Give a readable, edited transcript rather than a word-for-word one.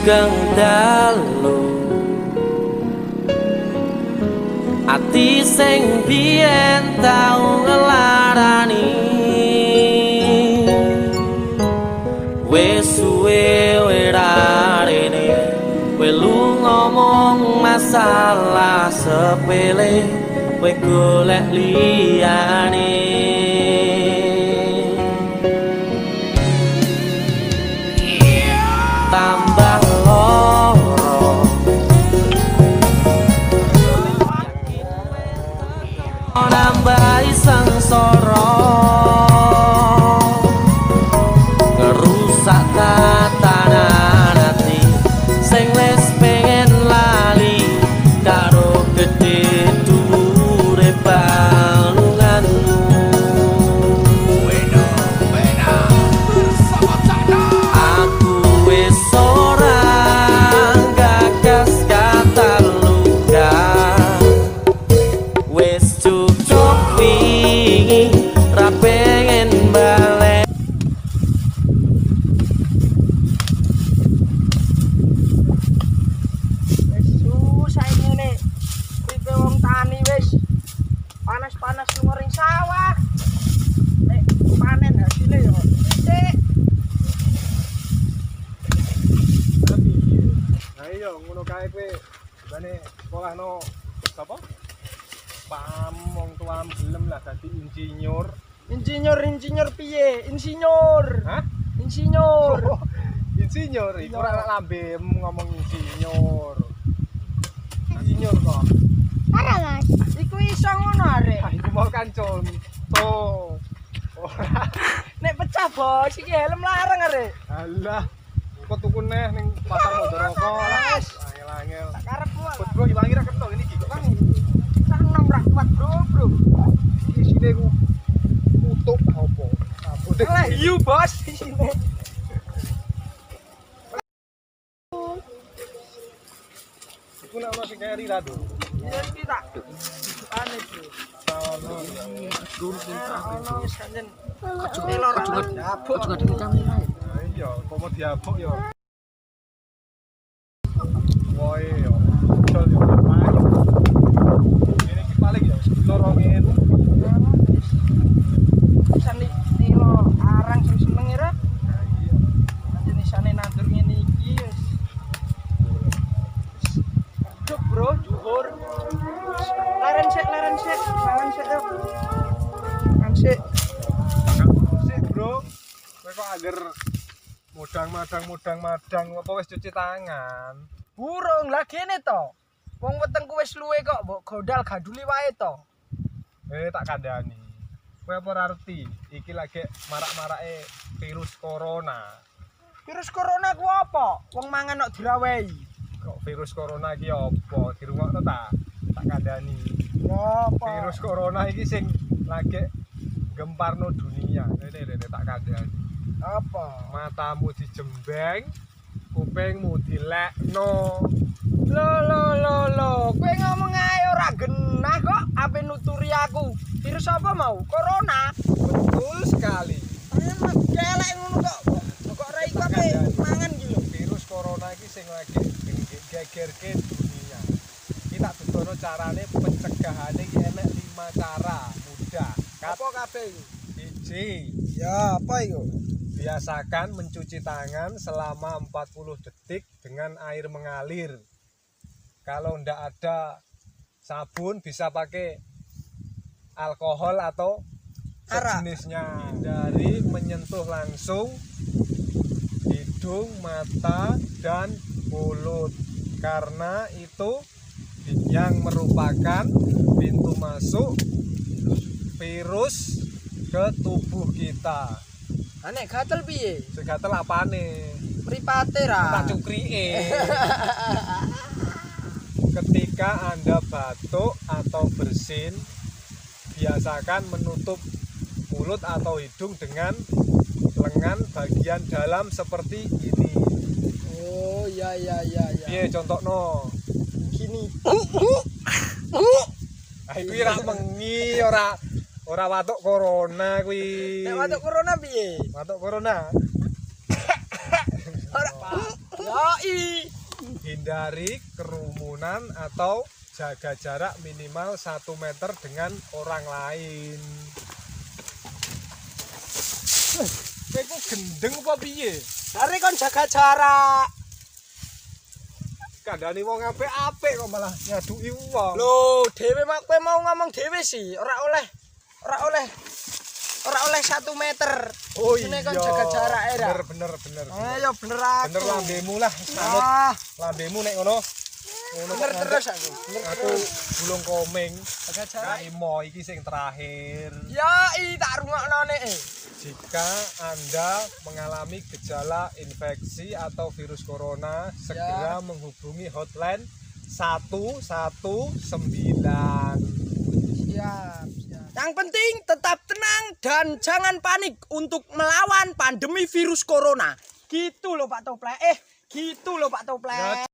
sugeng dalu ati sing biyen tau ngelarani wis suwe werarene kowe lu ngomong masalah sepele kowe golek liyane tambah loro nambah sengsara ngerusak tatanan ati sing wis pengen lali karo gedhe dhuwure balunganmu aku wis ora gagas kata luka wis cukup wingi ra pengen balik panas ngering sawah nek panen hasilnya ya sithik nah iya ngono kae kowe bane sekolahno sapa pamong tuam gelem lah dadi insinyur insinyur piye insinyur hah insinyur insinyur iku ora lambem ngomong insinyur kok Parah Mas. iku iso ngono arek iku mau kan contoh nek pecah bos iki helm larang arek alah kok tuku neh ning pasar Mondoroko Wes. angel-angel tak karepmu kok bro iwangi ra ketok ini iki kok kan tanam ra kuat bro isine ku utuk apa abot lah yu bos isine iku nek ono sing kaya Rira to iya iki tak ane bro ono wis kanjen elor dabuk iya kok mau diabuk ya woe yo dol yo ini iki paling ya lorongin sani tilo arang sing seneng ira jenisane nandur ngene iki wis cuk bro juhur laren sik yo kan sik sik bro kowe kok angger modang-madang apa wis cuci tangan burung lah kene to wong wetengku wis luwe kok mbok godal ganduli wae to tak kandhani kowe apa ora ngerti iki lagi marak-marake virus corona ku apa wong mangan kok dirawehi kok virus corona iki apa dirungokno tak kandhani apa virus corona iki sing lagi gemparno dunia ini tak kandhani apa matamu dijembeng kupingmu dilekno lo kowe ngomong ae ora genah kok ape nuturi aku virus apa mau corona betul sekali kelek ngono kok ora iku ape mangan iki lho virus corona iki sing lagi gegerke dunia kita dudono carane pencegahane iki enek 5 cara mudah apa kabeh iki siji ya apa iku biasakan mencuci tangan selama 40 detik dengan air mengalir. Kalau ndak ada sabun bisa pakai alkohol atau sejenisnya. Dari menyentuh langsung hidung, mata, dan mulut. Karena itu yang merupakan pintu masuk virus ke tubuh kita. Anek gatel piye? Segatel apane? Mripate ra. Tak cukrike. Ketika Anda batuk atau bersin, biasakan menutup mulut atau hidung dengan lengan bagian dalam seperti ini. Oh, ya. Piye contohno? Gini. Ah iki ra mengi ora watuk corona kuwi. Nek watuk corona piye? Watuk corona. Ora. Ya Yoi. Hindari kerumunan atau jaga jarak minimal 1 meter dengan orang lain. Kowe ku gendeng apa piye? Hari kon jaga jarak. Kandhani wong apik-apik kok malah ngaduki wong. Loh, dhewe mak kowe mau ngomong dhewe sih, ora oleh 1 meter. Oh Sini iya. kon jaga jarak ya. Bener. Ayo bener aku. Bener lambemu lah. Sanut Ah, lambemu nek ngono. Ngono bener kok terus ngantek. aku. Bener Aku terus. bulung komeng. Jaga jarak. Imo iki sing terakhir. Yoi, tak rungokno nek. Jika Anda mengalami gejala infeksi atau virus corona, segera menghubungi hotline 119. Siap. Yang penting tetap tenang dan jangan panik untuk melawan pandemi virus corona. Gitu loh Pak Toplek. Gitu loh Pak Toplek.